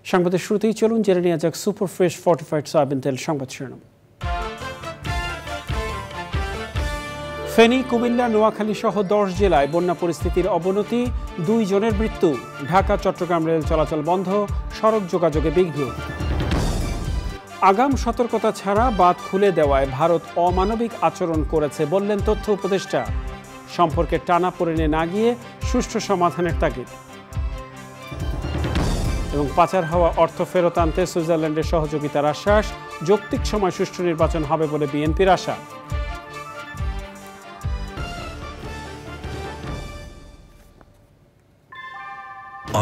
সংবাদের শুরুতেই চলুন জেনে নেওয়া যাক সুপার ফ্রেশ ফর্টিফাইড সয়াবিন তেল সংবাদ শিরোনাম। ফেনী, কুমিল্লা, নোয়াখালী সহ 10 জেলায় বন্যা পরিস্থিতির অবনতি, 2 জনের মৃত্যু। ঢাকা চট্টগ্রাম রেল চলাচল বন্ধ, সড়ক যোগাযোগে বিঘ্ন। আগাম সতর্কতা ছাড়া বাঁধ খুলে দেওয়ায় ভারত অমানবিক আচরণ করেছে বললেন তথ্য উপদেষ্টা। সম্পর্কে টানাপোড়েনে না গিয়ে সুষ্ঠু সমাধানের তাগিদ। এবং পাচার হওয়া অর্থ ফেরত আনতে সুইজারল্যান্ডের সহযোগিতার আশ্বাস, যৌক্তিক সময় সুষ্ঠু নির্বাচন হবে বলে বিএনপির আশা।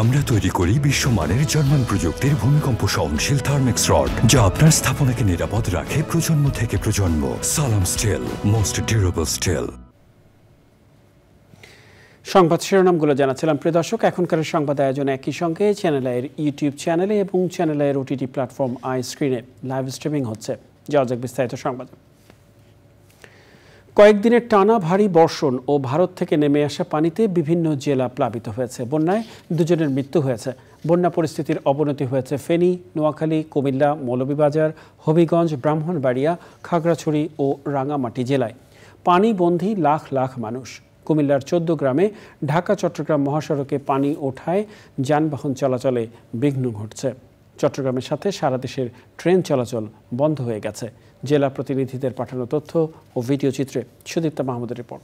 আমরা তৈরি করি বিশ্বমানের জার্মান প্রযুক্তির ভূমিকম্প সহনশীল থার্মেক্স রড, যা আপনার স্থাপনাকে নিরাপদ রাখে প্রজন্ম থেকে প্রজন্ম। সালাম স্টিল, মোস্ট ডিউরেবল স্টিল। সংবাদ শিরোনামগুলো জানাচ্ছিলাম প্রিয় দর্শক। এখনকার সংবাদ আয়োজন একই সঙ্গে চ্যানেল আইয়ের ইউটিউব চ্যানেলে এবং চ্যানেল আইয়ের ওটিটি প্ল্যাটফর্ম আই স্ক্রিনে লাইভ স্ট্রিমিং হচ্ছে। যাওয়া যাক বিস্তারিত সংবাদে। কয়েকদিনের টানা ভারী বর্ষণ ও ভারত থেকে নেমে আসা পানিতে বিভিন্ন জেলা প্লাবিত হয়েছে। বন্যায় 2 জনের মৃত্যু হয়েছে। বন্যা পরিস্থিতির অবনতি হয়েছে ফেনী, নোয়াখালী, কুমিল্লা, মৌলভীবাজার, হবিগঞ্জ, ব্রাহ্মণবাড়িয়া, খাগড়াছড়ি ও রাঙামাটি জেলায়। পানিবন্দী লাখ লাখ মানুষ। কুমিল্লার 14 গ্রামে ঢাকা চট্টগ্রাম মহাসড়কে পানি ওঠায় যানবাহন চলাচলে বিঘ্ন ঘটছে। চট্টগ্রামের সাথে সারা দেশের ট্রেন চলাচল বন্ধ হয়ে গেছে। জেলা প্রতিনিধিদের পাঠানো তথ্য ও ভিডিও চিত্রে সুদীপ্তা মাহমুদের রিপোর্ট।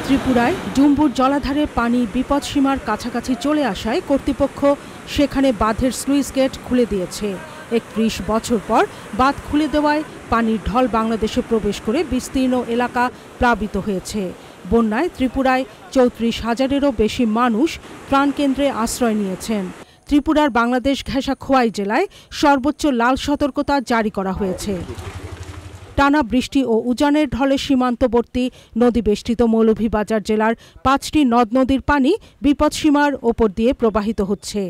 ত্রিপুরায় ডুম্বুর জলাধারে পানি বিপদসীমার কাছাকাছি চলে আসায় কর্তৃপক্ষ সেখানে বাঁধের স্লুইস গেট খুলে দিয়েছে। 31 বছর পর বাঁধ খুলে দেওয়ায় পানির ঢল বাংলাদেশে প্রবেশ করে বিস্তীর্ণ এলাকা প্লাবিত হয়েছে। বন্যায় ত্রিপুরায় 34,000-এরও বেশি মানুষ ত্রাণকেন্দ্রে আশ্রয় নিয়েছেন। ত্রিপুরার বাংলাদেশ ঘেঁষা খোয়াই জেলায় সর্বোচ্চ লাল সতর্কতা জারি করা হয়েছে। টানা বৃষ্টি ও উজানের ঢলে সীমান্তবর্তী নদীবেষ্টিত মৌলভীবাজার জেলার 5টি নদ নদীর পানি বিপদসীমার ওপর দিয়ে প্রবাহিত হচ্ছে।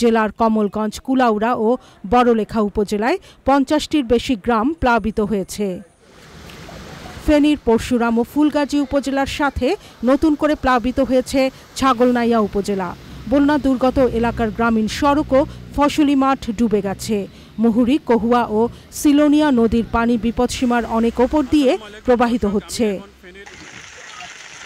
জেলার কমলগঞ্জ, কুলাউড়া ও বড়লেখা উপজেলায় 50টির বেশি গ্রাম প্লাবিত হয়েছে। ফেনীর পরশুরাম ও ফুলগাজী উপজেলার সাথে নতুন করে প্লাবিত হয়েছে ছাগলনাইয়া উপজেলা। বন্যা দুর্গত এলাকার গ্রামীণ সড়ক ও ফসলি মাঠ ডুবে গেছে। মুহুরী, কহুয়া ও সিলোনিয়া নদীর পানি বিপদসীমার অনেক ওপর দিয়ে প্রবাহিত হচ্ছে।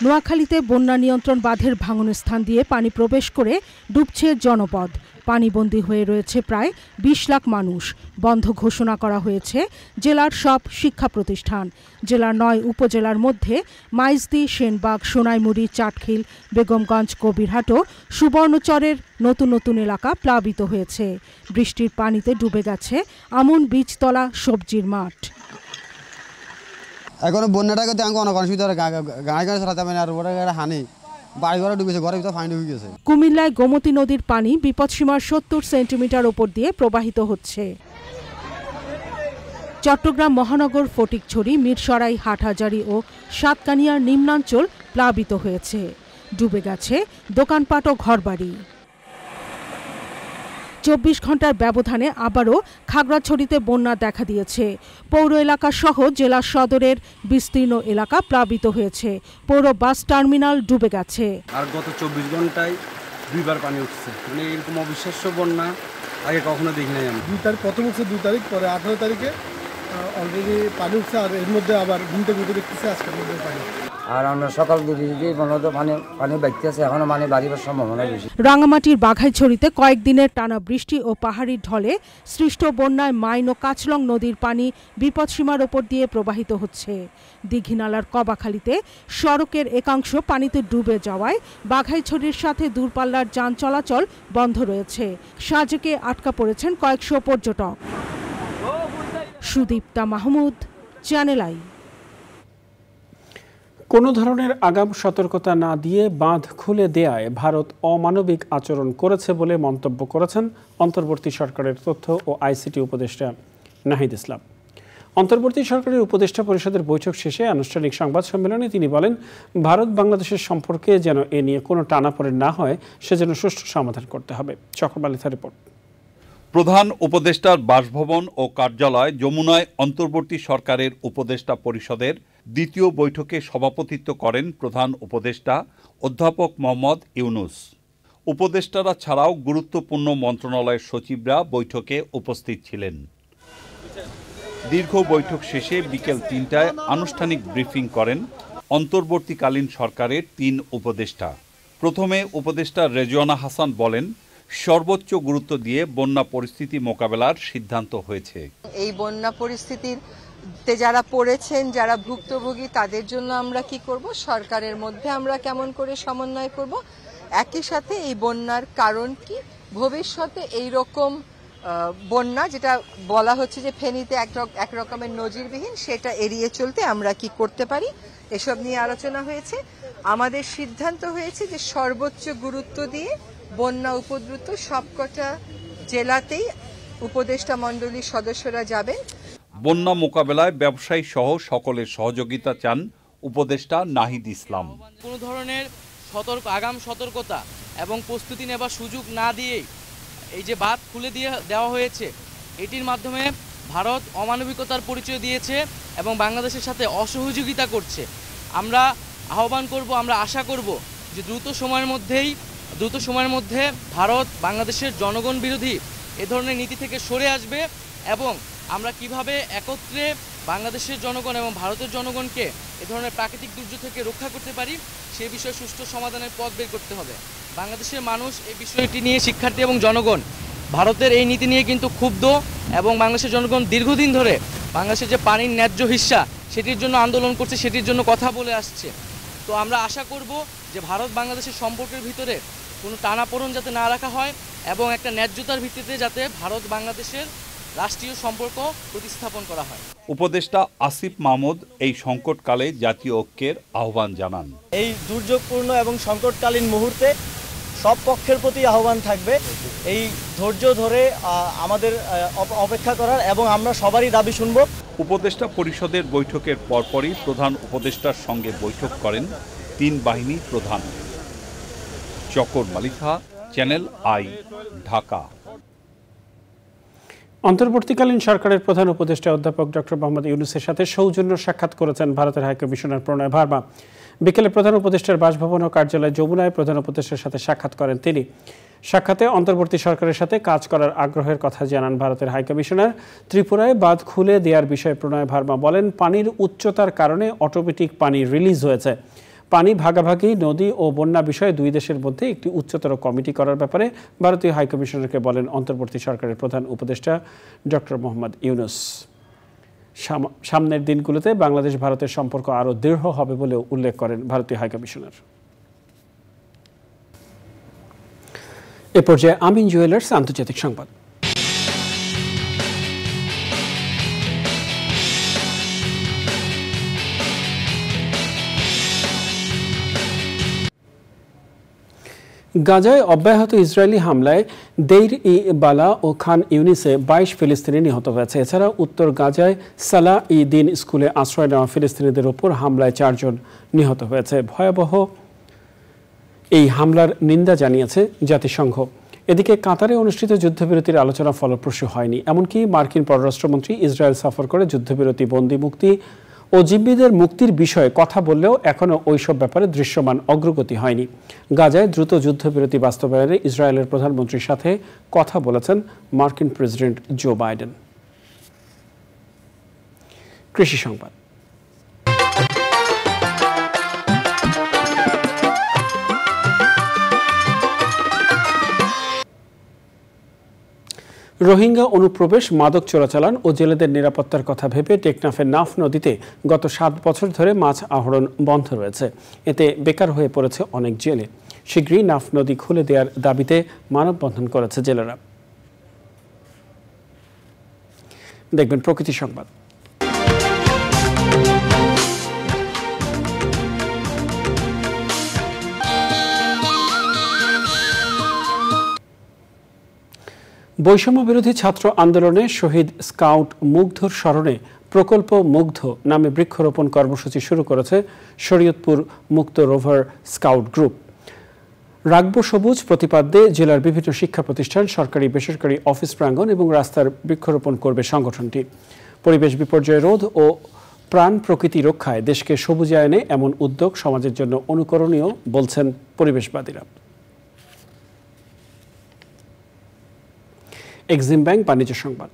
নোয়াখালীতে বন্যা নিয়ন্ত্রণ বাঁধের ভাঙনের স্থান দিয়ে পানি প্রবেশ করে ডুবছে জনপদ। পানিবন্দী হয়ে রয়েছে প্রায় 20 লাখ মানুষ। বন্ধ ঘোষণা করা হয়েছে জেলার সব শিক্ষা প্রতিষ্ঠান। জেলার 9 উপজেলার মধ্যে মাইজদি, সেনবাগ, সোনাইমুড়ি, চাটখিল, বেগমগঞ্জ, কবিরহাট ও সুবর্ণচরের নতুন নতুন এলাকা প্লাবিত হয়েছে। বৃষ্টির পানিতে ডুবে গেছে আমন বীজতলা সবজির মাঠ। এখন বন্যাটাকে অনেক অসুবিধা গায়ে গায়ে ছড়াতে পারে আর ওরা হানি বাড়িঘরে ডুবেছে, ঘরের ভিতরে পানি ঢুকে গেছে। কুমিল্লায় গোমতী নদীর পানি বিপদসীমার 70 সেন্টিমিটার ওপর দিয়ে প্রবাহিত হচ্ছে। চট্টগ্রাম মহানগর ফটিকছড়ি, মিরসরাই, হাটহাজারী ও সাতকানিয়ার নিম্নাঞ্চল প্লাবিত হয়েছে। ডুবে গেছে দোকানপাট ও ঘরবাড়ি। 24 ঘন্টার ব্যবধানে আবারও খাগড়াছড়িতে বন্যা দেখা দিয়েছে। পৌর এলাকা সহ জেলা সদরের বিস্তীর্ণ এলাকা প্লাবিত হয়েছে। পৌর বাস টার্মিনাল ডুবে গেছে। আর গত 24 ঘন্টায় 2বার পানি উঠছে। মানে এরকম অবিশ্বাস্য বন্যা আগে কখনো দেখি নাই আমি। 2 তারিখ প্রথম হচ্ছে 2 তারিখ, পরে 18 তারিখে অলরেডি পানি উঠছে। আর এর মধ্যে আবার ঘুমতে ঘুরতে দেখতেছে আজকের মধ্যে পানি। আর আমরা সকাল দিকে পানি বাইতে আছে, এখনো পানি বাড়িবার সম্ভাবনা বেশি। রাঙামাটির বাঘাইছড়িতে কয়েকদিনের টানা বৃষ্টি ও পাহাড়ি ঢলে সৃষ্ট বন্যায় মাইন ও কাচলং নদীর পানি বিপদসীমার ওপর দিয়ে প্রবাহিত হচ্ছে। দীঘিনালার কবাখালীতে সড়কের একাংশ পানিতে ডুবে যাওয়ায় বাঘাইছড়ির সাথে দূরপাল্লার যান চলাচল বন্ধ রয়েছে। সাজেকে আটকা পড়েছেন কয়েকশো পর্যটক। Sudipta Mahmud, channel I. কোনো ধরনের আগাম সতর্কতা না দিয়ে বাঁধ খুলে দেয়ায় ভারত অমানবিক আচরণ করেছে বলে মন্তব্য করেছেন অন্তর্বর্তী সরকারের তথ্য ও আইসিটি উপদেষ্টা নাহিদ ইসলাম। অন্তর্বর্তী সরকারের উপদেষ্টা পরিষদের বৈঠক শেষে আনুষ্ঠানিক সংবাদ সম্মেলনে তিনি বলেন, ভারত বাংলাদেশের সম্পর্কে যেন এ নিয়ে কোনো টানাপোড়েন না হয় সেজন্য সুষ্ঠু সমাধান করতে হবে। চক্রবালিথার রিপোর্ট। প্রধান উপদেষ্টার বাসভবন ও কার্যালয় যমুনায় অন্তর্বর্তী সরকারের উপদেষ্টা পরিষদের দ্বিতীয় বৈঠকে সভাপতিত্ব করেন প্রধান উপদেষ্টা অধ্যাপক মোহাম্মদ ইউনুস। উপদেষ্টারা ছাড়াও গুরুত্বপূর্ণ মন্ত্রণালয়ের সচিবরা বৈঠকে উপস্থিত ছিলেন। দীর্ঘ বৈঠক শেষে বিকেল ৩টায় আনুষ্ঠানিক ব্রিফিং করেন অন্তর্বর্তীকালীন সরকারের ৩ উপদেষ্টা। প্রথমে উপদেষ্টা রেজওয়ানা হাসান বলেন, সর্বোচ্চ গুরুত্ব দিয়ে বন্যা পরিস্থিতি মোকাবেলার সিদ্ধান্ত হয়েছে। এই বন্যা পরিস্থিতিতে যারা পড়েছেন, যারা ভুক্তভোগী, তাদের জন্য আমরা কি করব, সরকারের মধ্যে আমরা কেমন করে সমন্বয় করব, একই সাথে এই বন্যার কারণ কি, ভবিষ্যতে এই রকম বন্যা যেটা বলা হচ্ছে যে ফেনীতে এক রকমের নজিরবিহীন, সেটা এড়িয়ে চলতে আমরা কি করতে পারি, এসব নিয়ে আলোচনা হয়েছে। আমাদের সিদ্ধান্ত হয়েছে যে সর্বোচ্চ গুরুত্ব দিয়ে বন্যা উপদ্রুত সবকটা জেলাতেই উপদেষ্টা মণ্ডলীর সদস্যরা যাবেন। বন্যা মোকাবেলায় ব্যবসায়ী সহ সকলের সহযোগিতা চান উপদেষ্টা নাহিদ ইসলাম। কোনো ধরনের আগাম সতর্কতা এবং প্রস্তুতি নেবার সুযোগ না দিয়েই এই যে বাঁধ খুলে দেওয়া হয়েছে, এটির মাধ্যমে ভারত অমানবিকতার পরিচয় দিয়েছে এবং বাংলাদেশের সাথে অসহযোগিতা করছে। আমরা আহ্বান করব, আমরা আশা করব যে দ্রুত সময়ের মধ্যে ভারত বাংলাদেশের জনগণ বিরোধী এ ধরনের নীতি থেকে সরে আসবে এবং আমরা কিভাবে একত্রে বাংলাদেশের জনগণ এবং ভারতের জনগণকে এ ধরনের প্রাকৃতিক দুর্যোগ থেকে রক্ষা করতে পারি, সে বিষয়ে সুষ্ঠু সমাধানের পথ বের করতে হবে। বাংলাদেশের মানুষ এই বিষয়টি নিয়ে, শিক্ষার্থী এবং জনগণ ভারতের এই নীতি নিয়ে কিন্তু ক্ষুব্ধ এবং বাংলাদেশের জনগণ দীর্ঘদিন ধরে বাংলাদেশের যে পানির ন্যায্য হিস্সা সেটির জন্য আন্দোলন করছে, সেটির জন্য কথা বলে আসছে। তো আমরা আশা করব যে ভারত বাংলাদেশের সম্পর্কের ভিতরে কোনো টানাপোড়েন যাতে না রাখা হয় এবং একটা ন্যায্যতার ভিত্তিতে যাতে ভারত বাংলাদেশের রাষ্ট্রীয় সম্পর্ক প্রতিস্থাপন করা হয়। উপদেষ্টা আসিফ মাহমুদ এই সংকটকালে জাতীয় ঐক্যের আহ্বান জানান। এই দুর্যোগপূর্ণ এবং সংকটকালীন মুহূর্তে সব পক্ষের প্রতি আহ্বান থাকবে এই ধৈর্য ধরে আমাদের অপেক্ষা করার এবং আমরা সবারই দাবি শুনব। উপদেষ্টা পরিষদের বৈঠকের পরপরই প্রধান উপদেষ্টার সঙ্গে বৈঠক করেন 3 বাহিনী প্রধান। চকর মালিথা, চ্যানেল আই, ঢাকা। অন্তর্বর্তীকালীন সরকারের প্রধান উপদেষ্টা অধ্যাপক ডক্টর মোহাম্মদ ইউনূসের সাথে সৌজন্য সাক্ষাৎ করেছেন ভারতের হাইকমিশনার প্রণয় ভার্মা। বিকেলে প্রধান উপদেষ্টার বাসভবন ও কার্যালয় যমুনায় প্রধান উপদেষ্টার সাথে সাক্ষাৎ করেন তিনি। সাক্ষাতে অন্তর্বর্তী সরকারের সাথে কাজ করার আগ্রহের কথা জানান ভারতের হাইকমিশনার। ত্রিপুরায় বাঁধ খুলে দেওয়ার বিষয়ে প্রণয় ভার্মা বলেন, পানির উচ্চতার কারণে অটোমেটিক পানি রিলিজ হয়েছে। পানি ভাগাভাগি, নদী ও বন্যা বিষয়ে দুই দেশের মধ্যে একটি উচ্চতর কমিটি করার ব্যাপারে ভারতীয় হাইকমিশনারকে বলেন অন্তর্বর্তী সরকারের প্রধান উপদেষ্টা ডক্টর মোহাম্মদ ইউনূস। সামনের দিনগুলোতে বাংলাদেশ ভারতের সম্পর্ক আরও দৃঢ় হবে বলেও উল্লেখ করেন ভারতীয় হাইকমিশনার। এ পর্যায়ে আমিন জুয়েলার্স আন্তর্জাতিক সংবাদ। গাজায় অব্যাহত ইসরায়েলি হামলায় দেইর ই বালা ও খান ইউনিসে 22 ফিলিস্তিনি নিহত হয়েছে। এছাড়া উত্তর গাজায় সালাহ ই দিন স্কুলে আশ্রয় নেওয়া ফিলিস্তিনিদের ওপর হামলায় 4 জন নিহত হয়েছে। ভয়াবহ এই হামলার নিন্দা জানিয়েছে জাতিসংঘ। এদিকে কাতারে অনুষ্ঠিত যুদ্ধবিরতির আলোচনা ফলপ্রসূ হয়নি। এমনকি মার্কিন পররাষ্ট্রমন্ত্রী ইসরায়েল সফর করে যুদ্ধবিরতি, বন্দী মুক্তি ও জিম্মিদের মুক্তির বিষয়ে কথা বললেও এখনও ওইসব ব্যাপারে দৃশ্যমান অগ্রগতি হয়নি। গাজায় দ্রুত যুদ্ধবিরতি বাস্তবায়নে ইসরায়েলের প্রধানমন্ত্রীর সাথে কথা বলেছেন মার্কিন প্রেসিডেন্ট জো বাইডেন। কৃষি সংবাদ। রোহিঙ্গা অনুপ্রবেশ, মাদক চোরাচালান ও জেলেদের নিরাপত্তার কথা ভেবে টেকনাফের নাফ নদীতে গত 7 বছর ধরে মাছ আহরণ বন্ধ রয়েছে। এতে বেকার হয়ে পড়েছে অনেক জেলে। শীঘ্রই নাফ নদী খুলে দেওয়ার দাবিতে মানববন্ধন করেছে জেলেরা। দেখবেন প্রকৃতি সংবাদ। বৈষম্য বিরোধী ছাত্র আন্দোলনে শহীদ স্কাউট মুগ্ধর স্মরণে প্রকল্প মুগ্ধ নামে বৃক্ষরোপণ কর্মসূচি শুরু করেছে শরীয়তপুর মুক্ত রোভার স্কাউট গ্রুপ। রাগব সবুজ প্রতিপাদ্যে জেলার বিভিন্ন শিক্ষা প্রতিষ্ঠান, সরকারি বেসরকারি অফিস প্রাঙ্গণ এবং রাস্তার বৃক্ষরোপণ করবে সংগঠনটি। পরিবেশ বিপর্যয় রোধ ও প্রাণ প্রকৃতি রক্ষায় দেশকে সবুজায়নে এমন উদ্যোগ সমাজের জন্য অনুকরণীয় বলছেন পরিবেশবাদীরা। এক্সিম ব্যাংক বাণিজ্য সংবাদ।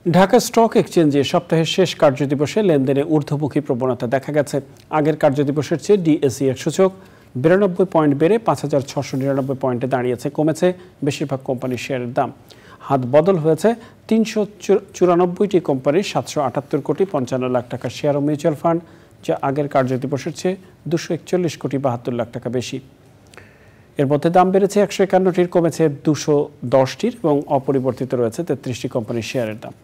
ঢাকা স্টক এক্সচেঞ্জে সপ্তাহের শেষ কার্যদিবসে লেনদেনে ঊর্ধ্বমুখী প্রবণতা দেখা গেছে। আগের কার্যদিবসের চেয়ে ডিএসই এর সূচক 92 পয়েন্ট বেড়ে 5699 পয়েন্টে দাঁড়িয়েছে। কমেছে বেশিরভাগ কোম্পানির শেয়ারের দাম। হাত বদল হয়েছে 394টি কোম্পানির 778 কোটি 55 লাখ টাকার শেয়ার ও মিউচুয়াল ফান্ড, যা আগের কার্যদিবসের চেয়ে 241 কোটি 72 লাখ টাকা বেশি। এর মধ্যে দাম বেড়েছে 151টির, কমেছে 210টির এবং অপরিবর্তিত রয়েছে 33টি কোম্পানির শেয়ারের দাম।